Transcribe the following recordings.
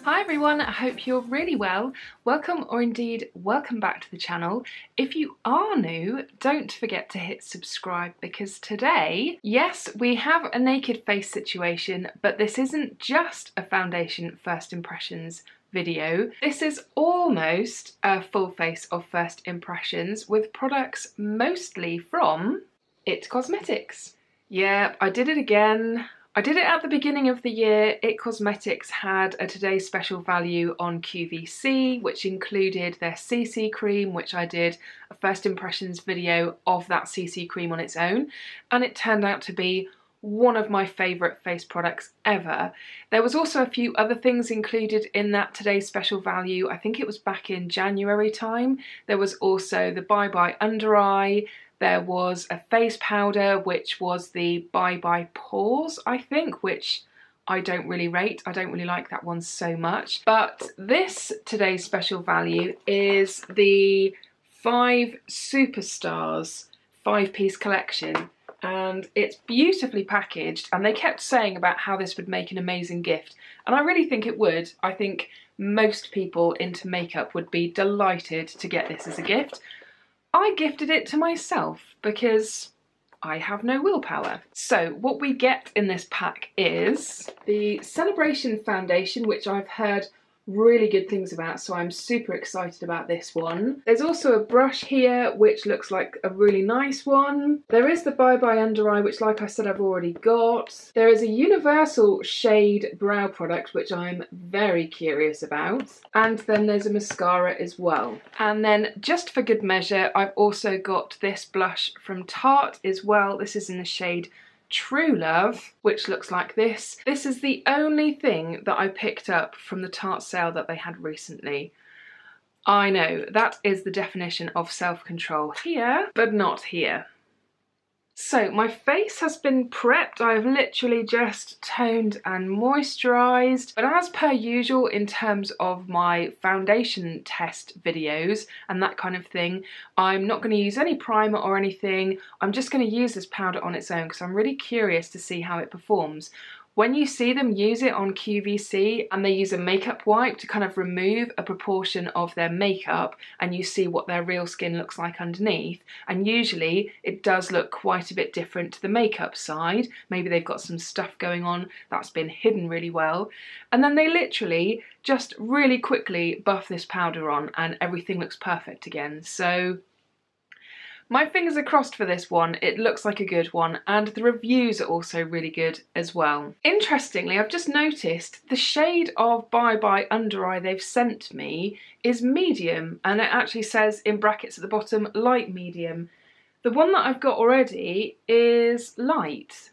Hi everyone, I hope you're really well. Welcome, or indeed welcome back to the channel. If you are new, don't forget to hit subscribe because today, yes, we have a naked face situation, but this isn't just a foundation first impressions video. This is almost a full face of first impressions with products mostly from It Cosmetics. Yeah, I did it again. I did it at the beginning of the year. It Cosmetics had a today's special value on QVC, which included their CC cream, which I did a first impressions video of that CC cream on its own, and it turned out to be one of my favourite face products ever. There was also a few other things included in that today's special value. I think it was back in January time. There was also the Bye Bye Undereye. There was a face powder, which was the Bye Bye Pores, I think, which I don't really rate. I don't really like that one so much. But this today's special value is the 5 Superstars 5-piece collection. And it's beautifully packaged, and they kept saying about how this would make an amazing gift. And I really think it would. I think most people into makeup would be delighted to get this as a gift. I gifted it to myself because I have no willpower. So what we get in this pack is the Celebration Foundation, which I've heard really good things about, so I'm super excited about this one. There's also a brush here which looks like a really nice one. There is the Bye Bye Undereye, which, like I said, I've already got. There is a universal shade brow product which I'm very curious about, and then there's a mascara as well. And then just for good measure, I've also got this blush from Tarte as well. This is in the shade True Love, which looks like this. This is the only thing that I picked up from the Tarte sale that they had recently. I know, that is the definition of self-control here, but not here. So my face has been prepped. I've literally just toned and moisturised, but as per usual in terms of my foundation test videos and that kind of thing, I'm not going to use any primer or anything. I'm just going to use this powder on its own because I'm really curious to see how it performs. When you see them use it on QVC and they use a makeup wipe to kind of remove a proportion of their makeup, and you see what their real skin looks like underneath, and usually it does look quite a bit different to the makeup side. Maybe they've got some stuff going on that's been hidden really well, and then they literally just really quickly buff this powder on and everything looks perfect again. So my fingers are crossed for this one. It looks like a good one, and the reviews are also really good as well. Interestingly, I've just noticed the shade of Bye Bye Undereye they've sent me is medium, and it actually says in brackets at the bottom, light medium. The one that I've got already is light.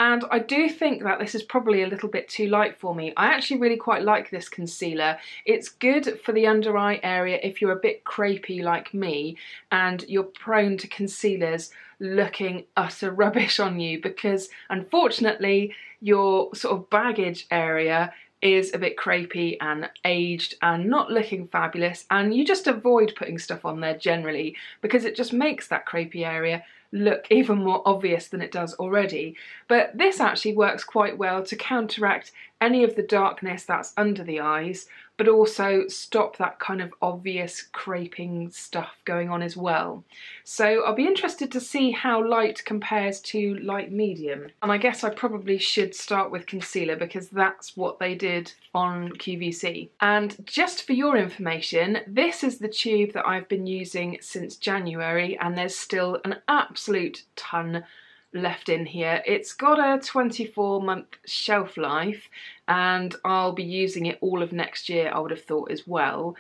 And I do think that this is probably a little bit too light for me. I actually really quite like this concealer. It's good for the under eye area if you're a bit crepey like me and you're prone to concealers looking utter rubbish on you, because unfortunately your sort of baggage area is a bit crepey and aged and not looking fabulous, and you just avoid putting stuff on there generally because it just makes that crepey area look even more obvious than it does already. But this actually works quite well to counteract any of the darkness that's under the eyes, but also stop that kind of obvious creping stuff going on as well. So I'll be interested to see how light compares to light medium. And I guess I probably should start with concealer because that's what they did on QVC. And just for your information, this is the tube that I've been using since January, and there's still an absolute ton left in here. It's got a 24-month shelf life, and I'll be using it all of next year, I would have thought, as well.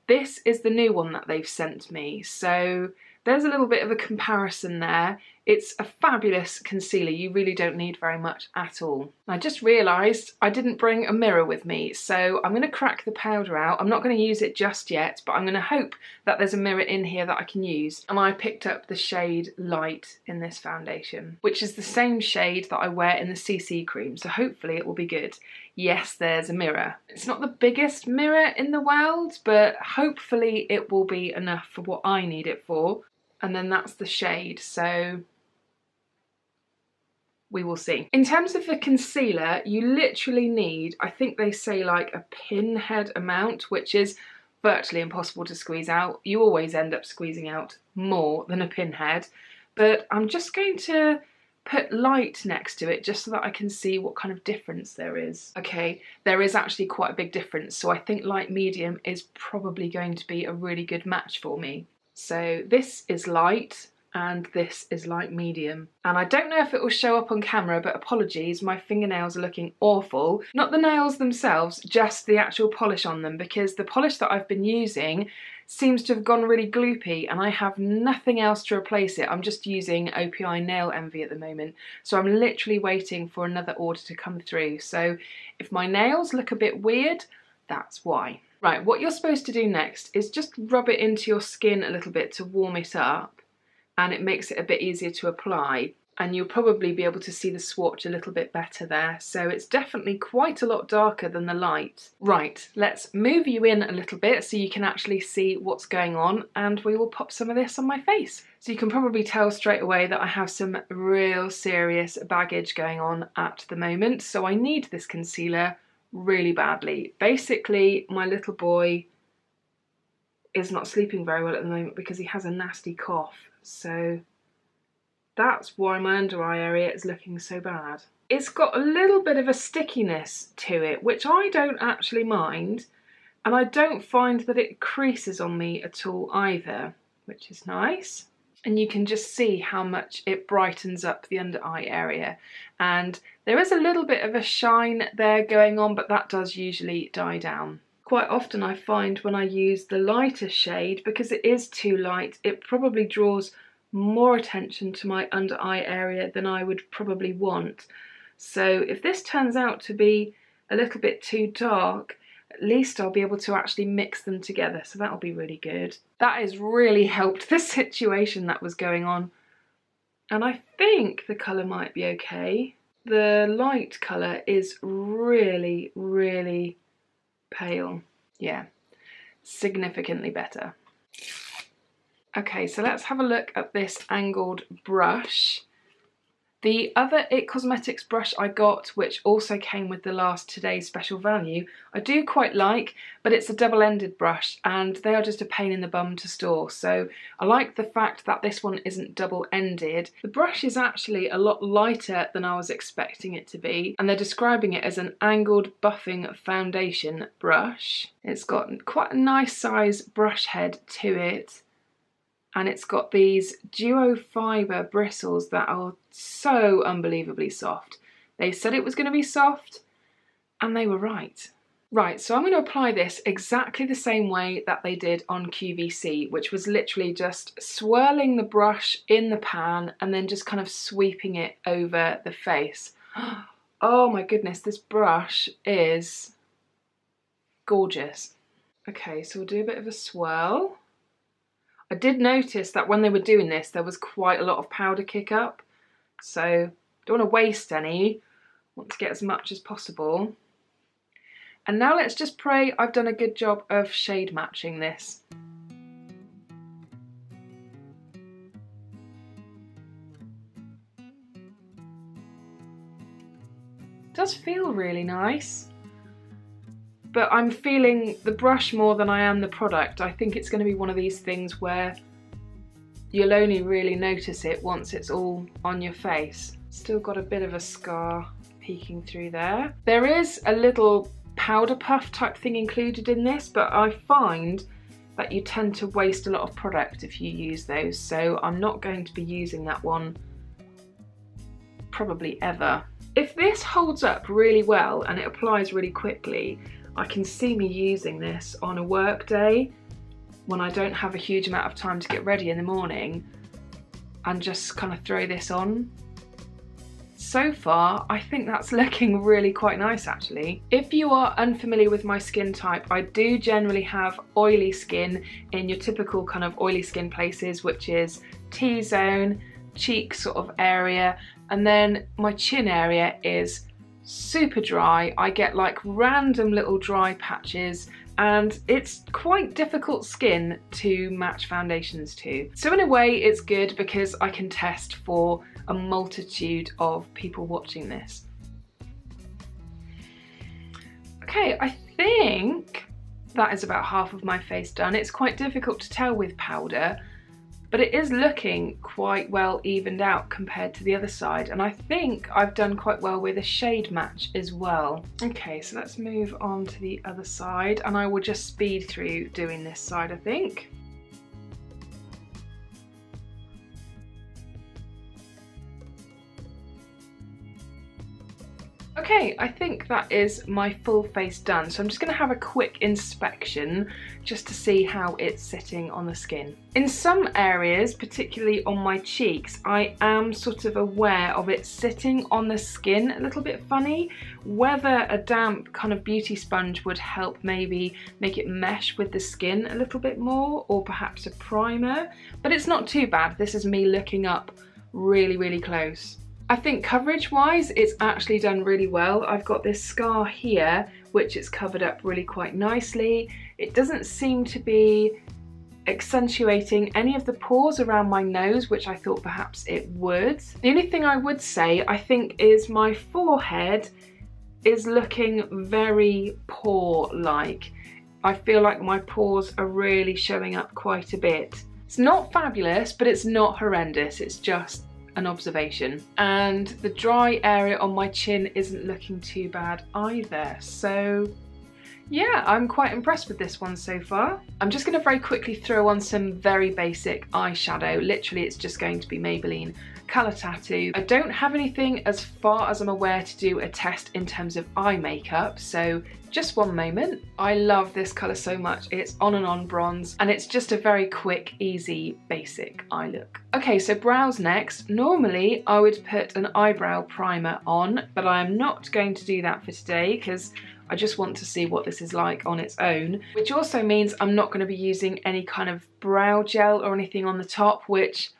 This is the new one that they've sent me, so there's a little bit of a comparison there. It's a fabulous concealer. You really don't need very much at all. I just realised I didn't bring a mirror with me, so I'm going to crack the powder out. I'm not going to use it just yet, but I'm going to hope that there's a mirror in here that I can use. And I picked up the shade Light in this foundation, which is the same shade that I wear in the CC cream, so hopefully it will be good. Yes, there's a mirror. It's not the biggest mirror in the world, but hopefully it will be enough for what I need it for. And then that's the shade, so we will see. In terms of the concealer, you literally need, I think they say like a pinhead amount, which is virtually impossible to squeeze out. You always end up squeezing out more than a pinhead, but I'm just going to put light next to it just so that I can see what kind of difference there is. Okay, there is actually quite a big difference, so I think light medium is probably going to be a really good match for me. So this is light and this is light medium. And I don't know if it will show up on camera, but apologies, my fingernails are looking awful. Not the nails themselves, just the actual polish on them, because the polish that I've been using seems to have gone really gloopy and I have nothing else to replace it. I'm just using OPI Nail Envy at the moment, so I'm literally waiting for another order to come through. So if my nails look a bit weird, that's why. Right, what you're supposed to do next is just rub it into your skin a little bit to warm it up, and it makes it a bit easier to apply, and you'll probably be able to see the swatch a little bit better there. So it's definitely quite a lot darker than the light. Right, let's move you in a little bit so you can actually see what's going on, and we will pop some of this on my face. So you can probably tell straight away that I have some real serious baggage going on at the moment, so I need this concealer really badly. Basically, my little boy is not sleeping very well at the moment because he has a nasty cough. So that's why my under eye area is looking so bad. It's got a little bit of a stickiness to it, which I don't actually mind, and I don't find that it creases on me at all either, which is nice. And you can just see how much it brightens up the under eye area. And there is a little bit of a shine there going on, but that does usually die down. Quite often I find when I use the lighter shade, because it is too light, it probably draws more attention to my under eye area than I would probably want. So if this turns out to be a little bit too dark, at least I'll be able to actually mix them together, so that'll be really good. That has really helped the situation that was going on. And I think the colour might be okay. The light colour is really, really pale. Yeah, significantly better. Okay, so let's have a look at this angled brush. The other IT Cosmetics brush I got, which also came with the last Today's Special Value, I do quite like, but it's a double-ended brush and they are just a pain in the bum to store. So I like the fact that this one isn't double-ended. The brush is actually a lot lighter than I was expecting it to be, and they're describing it as an angled buffing foundation brush. It's got quite a nice size brush head to it. And it's got these duo fibre bristles that are so unbelievably soft. They said it was going to be soft, and they were right. Right, so I'm going to apply this exactly the same way that they did on QVC, which was literally just swirling the brush in the pan and then just kind of sweeping it over the face. Oh my goodness, this brush is gorgeous. Okay, so we'll do a bit of a swirl. I did notice that when they were doing this, there was quite a lot of powder kick up. So don't want to waste any, want to get as much as possible. And now let's just pray I've done a good job of shade matching this. It does feel really nice. But I'm feeling the brush more than I am the product. I think it's going to be one of these things where you'll only really notice it once it's all on your face. Still got a bit of a scar peeking through there. There is a little powder puff type thing included in this, but I find that you tend to waste a lot of product if you use those, so I'm not going to be using that one probably ever. If this holds up really well and it applies really quickly, I can see me using this on a work day when I don't have a huge amount of time to get ready in the morning and just kind of throw this on. So far, I think that's looking really quite nice actually. If you are unfamiliar with my skin type, I do generally have oily skin in your typical kind of oily skin places, which is T-zone, cheek sort of area, and then my chin area is super dry. I get like random little dry patches and it's quite difficult skin to match foundations to. So in a way it's good because I can test for a multitude of people watching this. Okay, I think that is about half of my face done. It's quite difficult to tell with powder, but it is looking quite well evened out compared to the other side, and I think I've done quite well with a shade match as well. Okay, so let's move on to the other side, and I will just speed through doing this side, I think. Okay, I think that is my full face done, so I'm just going to have a quick inspection just to see how it's sitting on the skin. In some areas, particularly on my cheeks, I am sort of aware of it sitting on the skin a little bit funny. Whether a damp kind of beauty sponge would help maybe make it mesh with the skin a little bit more, or perhaps a primer, but it's not too bad. This is me looking up really close. I think coverage wise it's actually done really well. I've got this scar here which is covered up really quite nicely. It doesn't seem to be accentuating any of the pores around my nose, which I thought perhaps it would. The only thing I would say I think is my forehead is looking very pore-like. I feel like my pores are really showing up quite a bit. It's not fabulous, but it's not horrendous. It's just an observation. And the dry area on my chin isn't looking too bad either. So yeah, I'm quite impressed with this one so far. I'm just going to very quickly throw on some very basic eyeshadow. Literally it's just going to be Maybelline Colour Tattoo. I don't have anything as far as I'm aware to do a test in terms of eye makeup, so just one moment. I love this colour so much. It's On and On bronze, and it's just a very quick, easy, basic eye look. Okay, so brows next. Normally I would put an eyebrow primer on, but I am not going to do that for today because I just want to see what this is like on its own, which also means I'm not going to be using any kind of brow gel or anything on the top, which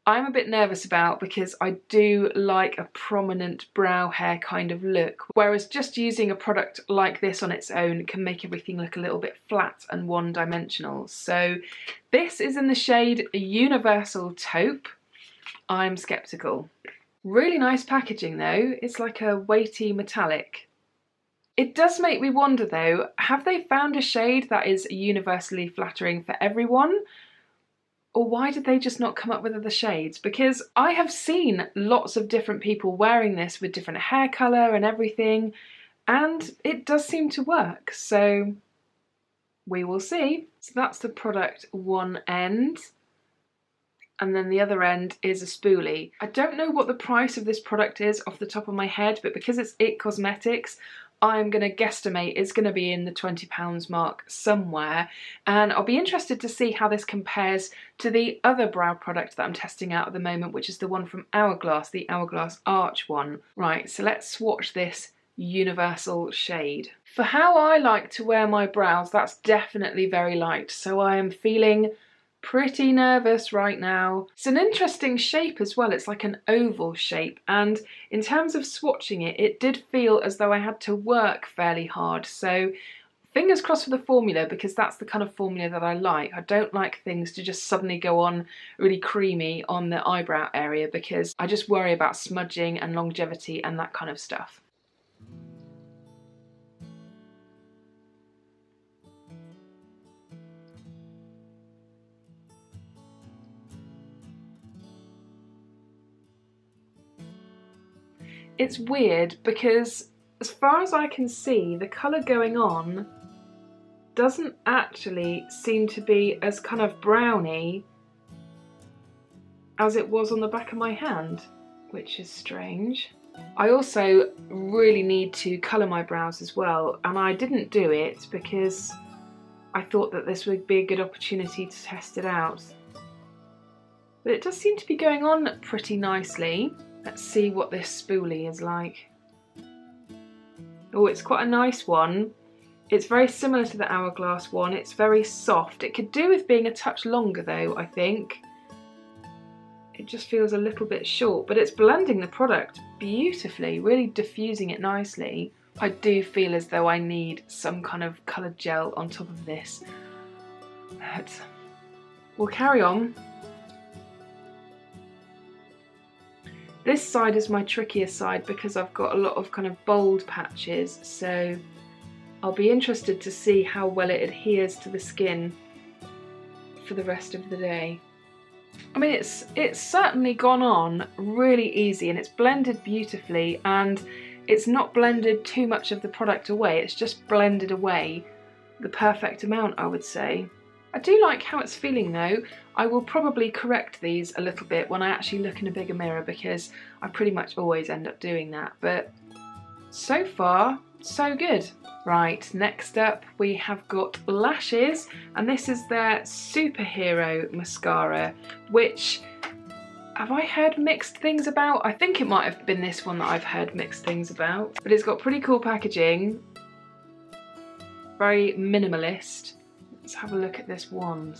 I'm a bit nervous about because I do like a prominent brow hair kind of look, whereas just using a product like this on its own can make everything look a little bit flat and one-dimensional. So this is in the shade Universal Taupe. I'm skeptical. Really nice packaging though. It's like a weighty metallic. It does make me wonder though, have they found a shade that is universally flattering for everyone? Or why did they just not come up with other shades? Because I have seen lots of different people wearing this with different hair colour and everything, and it does seem to work, so we will see. So that's the product one end, and then the other end is a spoolie. I don't know what the price of this product is off the top of my head, but because it's IT Cosmetics, I'm going to guesstimate it's going to be in the £20 mark somewhere, and I'll be interested to see how this compares to the other brow product that I'm testing out at the moment, which is the one from Hourglass, the Hourglass Arch one. Right, so let's swatch this universal shade. For how I like to wear my brows, that's definitely very light, so I am feeling pretty nervous right now. It's an interesting shape as well. It's like an oval shape, and in terms of swatching it, it did feel as though I had to work fairly hard. So fingers crossed for the formula, because that's the kind of formula that I like. I don't like things to just suddenly go on really creamy on the eyebrow area, because I just worry about smudging and longevity and that kind of stuff. It's weird because as far as I can see, the colour going on doesn't actually seem to be as kind of browny as it was on the back of my hand, which is strange. I also really need to colour my brows as well, and I didn't do it because I thought that this would be a good opportunity to test it out. But it does seem to be going on pretty nicely. Let's see what this spoolie is like. Oh, it's quite a nice one. It's very similar to the Hourglass one. It's very soft. It could do with being a touch longer though, I think. It just feels a little bit short, but it's blending the product beautifully, really diffusing it nicely. I do feel as though I need some kind of coloured gel on top of this. But we'll carry on. This side is my trickier side because I've got a lot of kind of bold patches, so I'll be interested to see how well it adheres to the skin for the rest of the day. I mean, it's certainly gone on really easy, and it's blended beautifully, and it's not blended too much of the product away, it's just blended away the perfect amount, I would say. I do like how it's feeling though. I will probably correct these a little bit when I actually look in a bigger mirror, because I pretty much always end up doing that, but so far so good. Right, next up we have got lashes, and this is their Superhero Mascara, which, have I heard mixed things about? I think it might have been this one that I've heard mixed things about, but it's got pretty cool packaging, very minimalist. Let's have a look at this wand.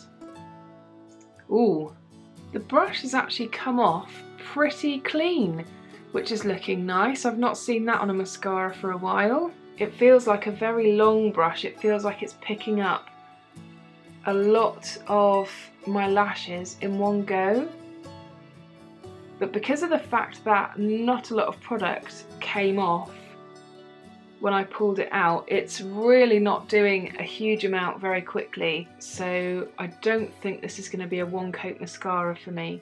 Ooh, the brush has actually come off pretty clean, which is looking nice. I've not seen that on a mascara for a while. It feels like a very long brush. It feels like it's picking up a lot of my lashes in one go. But because of the fact that not a lot of product came off when I pulled it out, it's really not doing a huge amount very quickly. So I don't think this is going to be a one coat mascara for me.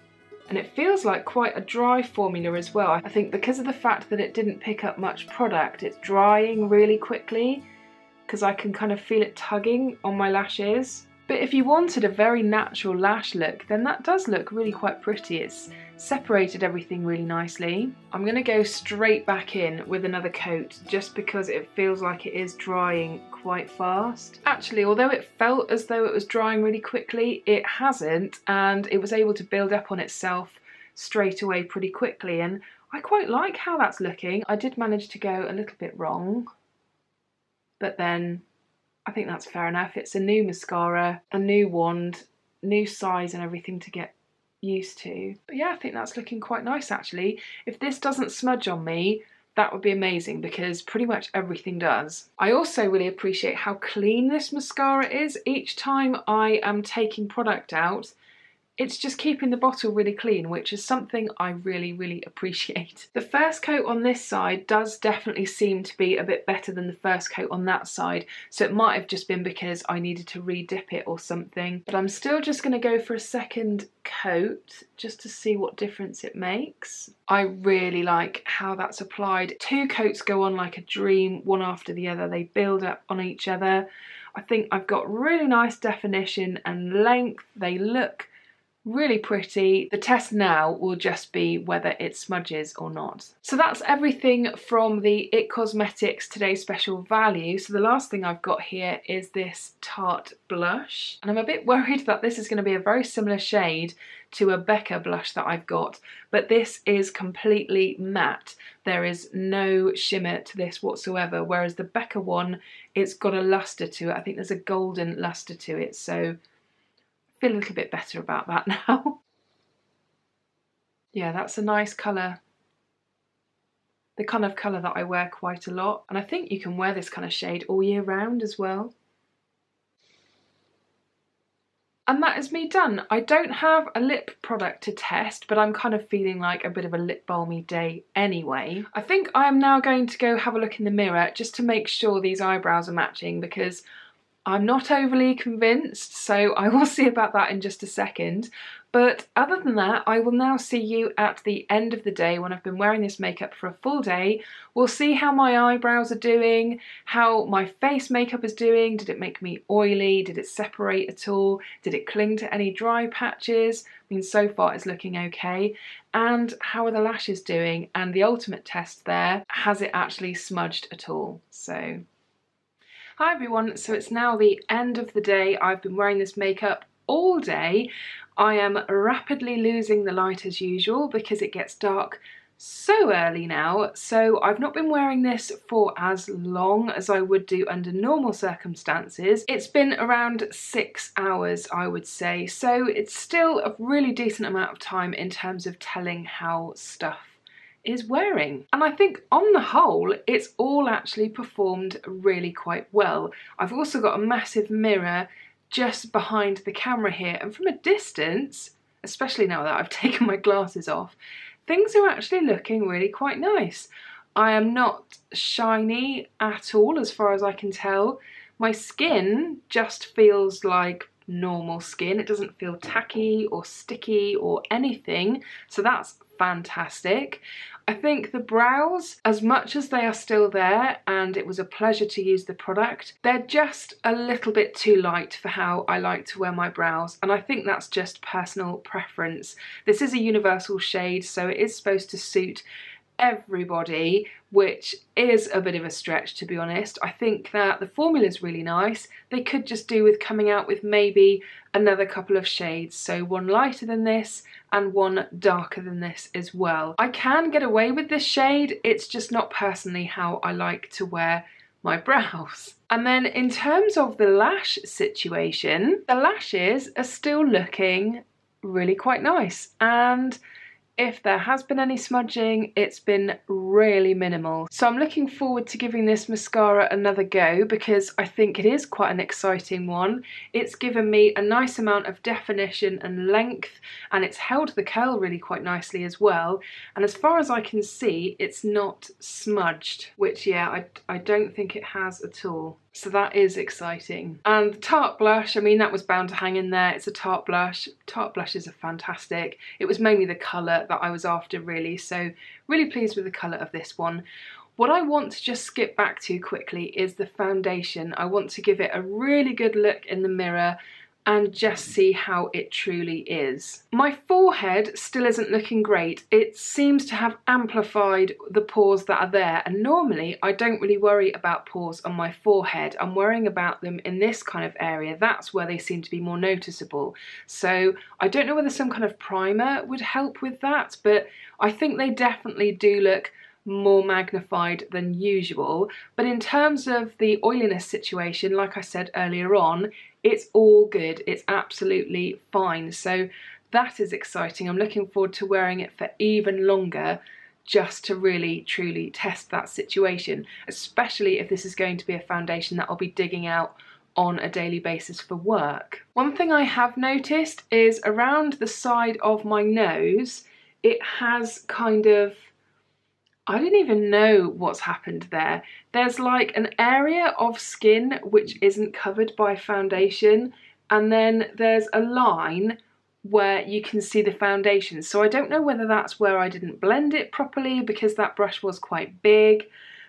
And it feels like quite a dry formula as well. I think because of the fact that it didn't pick up much product, it's drying really quickly, because I can kind of feel it tugging on my lashes. But if you wanted a very natural lash look, then that does look really quite pretty. It's separated everything really nicely. I'm going to go straight back in with another coat just because it feels like it is drying quite fast. Actually, although it felt as though it was drying really quickly, it hasn't, and it was able to build up on itself straight away pretty quickly, and I quite like how that's looking. I did manage to go a little bit wrong, but then I think that's fair enough. It's a new mascara, a new wand, new size and everything to get used to. But yeah, I think that's looking quite nice actually. If this doesn't smudge on me, that would be amazing, because pretty much everything does. I also really appreciate how clean this mascara is. Each time I am taking product out, it's just keeping the bottle really clean, which is something I really, really appreciate. The first coat on this side does definitely seem to be a bit better than the first coat on that side, so it might have just been because I needed to re-dip it or something. But I'm still just going to go for a second coat just to see what difference it makes. I really like how that's applied. Two coats go on like a dream, one after the other. They build up on each other. I think I've got really nice definition and length. They look really pretty. The test now will just be whether it smudges or not. So that's everything from the It Cosmetics Today Special Value. So the last thing I've got here is this Tarte blush, and I'm a bit worried that this is going to be a very similar shade to a Becca blush that I've got, but this is completely matte. There is no shimmer to this whatsoever, whereas the Becca one, it's got a luster to it. I think there's a golden luster to it, so feel a little bit better about that now. Yeah, that's a nice colour. The kind of colour that I wear quite a lot, and I think you can wear this kind of shade all year round as well. And that is me done. I don't have a lip product to test, but I'm kind of feeling like a bit of a lip balmy day anyway. I think I am now going to go have a look in the mirror just to make sure these eyebrows are matching, because I'm not overly convinced, so I will see about that in just a second. But other than that, I will now see you at the end of the day when I've been wearing this makeup for a full day. We'll see how my eyebrows are doing, how my face makeup is doing. Did it make me oily? Did it separate at all? Did it cling to any dry patches? I mean, so far it's looking okay. And how are the lashes doing? And the ultimate test there, has it actually smudged at all? So hi everyone, so it's now the end of the day. I've been wearing this makeup all day. I am rapidly losing the light as usual because it gets dark so early now, so I've not been wearing this for as long as I would do under normal circumstances. It's been around 6 hours, I would say, so it's still a really decent amount of time in terms of telling how stuff is wearing. And I think on the whole, it's all actually performed really quite well. I've also got a massive mirror just behind the camera here, and from a distance, especially now that I've taken my glasses off, things are actually looking really quite nice. I am not shiny at all as far as I can tell. My skin just feels like normal skin. It doesn't feel tacky or sticky or anything, so that's fantastic. I think the brows, as much as they are still there and it was a pleasure to use the product, they're just a little bit too light for how I like to wear my brows, and I think that's just personal preference. This is a universal shade, so it is supposed to suit everybody, which is a bit of a stretch, to be honest. I think that the formula is really nice. They could just do with coming out with maybe another couple of shades, so one lighter than this and one darker than this as well. I can get away with this shade, it's just not personally how I like to wear my brows. And then in terms of the lash situation, the lashes are still looking really quite nice, and if there has been any smudging, it's been really minimal. So I'm looking forward to giving this mascara another go because I think it is quite an exciting one. It's given me a nice amount of definition and length, and it's held the curl really quite nicely as well. And as far as I can see, it's not smudged, which yeah, I don't think it has at all. So that is exciting. And the Tarte blush, I mean, that was bound to hang in there. It's a Tarte blush. Tarte blushes are fantastic. It was mainly the colour that I was after, really. So really pleased with the colour of this one. What I want to just skip back to quickly is the foundation. I want to give it a really good look in the mirror and just see how it truly is. My forehead still isn't looking great. It seems to have amplified the pores that are there, and normally I don't really worry about pores on my forehead. I'm worrying about them in this kind of area. That's where they seem to be more noticeable. So I don't know whether some kind of primer would help with that, but I think they definitely do look more magnified than usual. But in terms of the oiliness situation, like I said earlier on, it's all good. It's absolutely fine. So that is exciting. I'm looking forward to wearing it for even longer, just to really truly test that situation, especially if this is going to be a foundation that I'll be digging out on a daily basis for work. One thing I have noticed is around the side of my nose, it has kind of, I don't even know what's happened there. There's like an area of skin which isn't covered by foundation, and then there's a line where you can see the foundation. So I don't know whether that's where I didn't blend it properly because that brush was quite big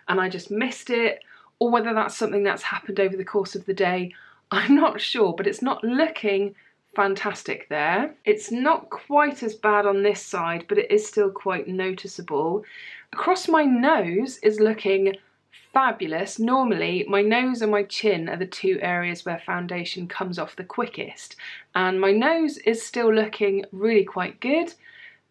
and I just missed it, or whether that's something that's happened over the course of the day. I'm not sure, but it's not looking fantastic there. It's not quite as bad on this side, but it is still quite noticeable. Across my nose is looking fabulous. Normally my nose and my chin are the two areas where foundation comes off the quickest, and my nose is still looking really quite good,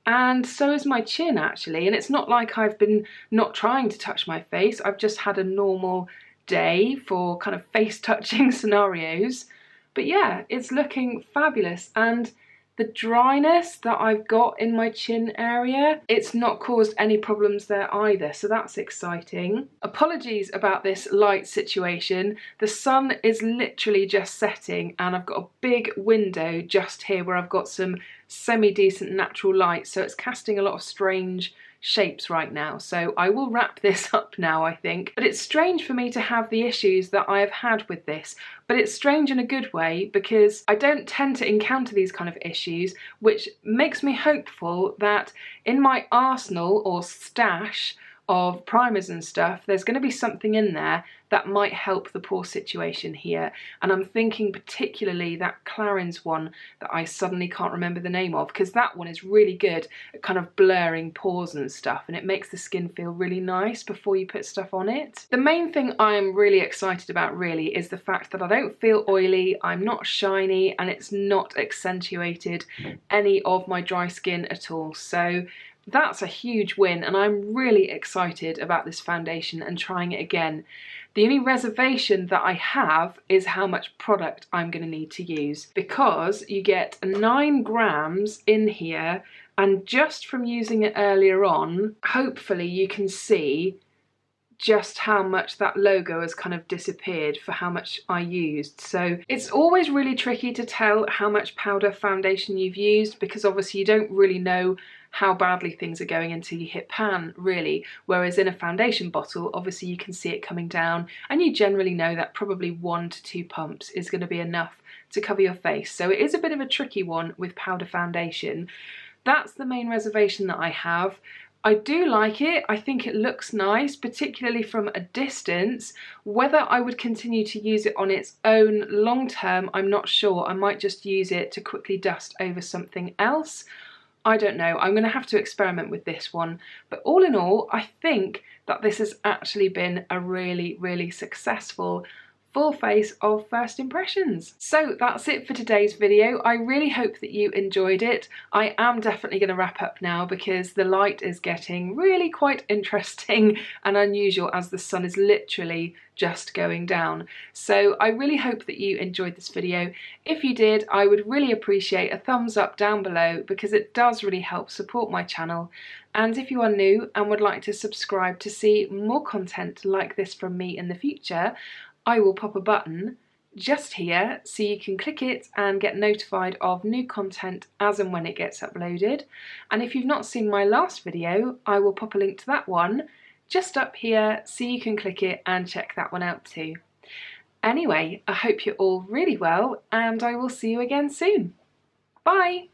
and so is my chin actually. And it's not like I've been not trying to touch my face. I've just had a normal day for kind of face touching scenarios. But yeah, it's looking fabulous, and the dryness that I've got in my chin area, it's not caused any problems there either, so that's exciting. Apologies about this light situation. The sun is literally just setting and I've got a big window just here where I've got some semi-decent natural light, so it's casting a lot of strange shapes right now. So I will wrap this up now, I think. But it's strange for me to have the issues that I have had with this, but it's strange in a good way because I don't tend to encounter these kind of issues, which makes me hopeful that in my arsenal or stash of primers and stuff, there's going to be something in there that might help the pore situation here. And I'm thinking particularly that Clarins one that I suddenly can't remember the name of, because that one is really good at kind of blurring pores and stuff, and it makes the skin feel really nice before you put stuff on it. The main thing I'm really excited about really is the fact that I don't feel oily, I'm not shiny, and it's not accentuated any of my dry skin at all. So that's a huge win, and I'm really excited about this foundation and trying it again. The only reservation that I have is how much product I'm going to need to use, because you get 9 grams in here And just from using it earlier on, hopefully you can see just how much that logo has kind of disappeared for how much I used. So it's always really tricky to tell how much powder foundation you've used, because obviously you don't really know how badly things are going until you hit pan, really. Whereas in a foundation bottle, obviously you can see it coming down, and you generally know that probably 1 to 2 pumps is going to be enough to cover your face. So it is a bit of a tricky one with powder foundation. That's the main reservation that I have. I do like it. I think it looks nice, particularly from a distance. Whether I would continue to use it on its own long term, I'm not sure. I might just use it to quickly dust over something else. I don't know. I'm going to have to experiment with this one. But all in all, I think that this has actually been a really, really successful full face of first impressions. So that's it for today's video. I really hope that you enjoyed it. I am definitely going to wrap up now because the light is getting really quite interesting and unusual as the sun is literally just going down. So I really hope that you enjoyed this video. If you did, I would really appreciate a thumbs up down below because it does really help support my channel. And if you are new and would like to subscribe to see more content like this from me in the future, I will pop a button just here so you can click it and get notified of new content as and when it gets uploaded. And if you've not seen my last video, I will pop a link to that one just up here so you can click it and check that one out too. Anyway, I hope you're all really well and I will see you again soon. Bye!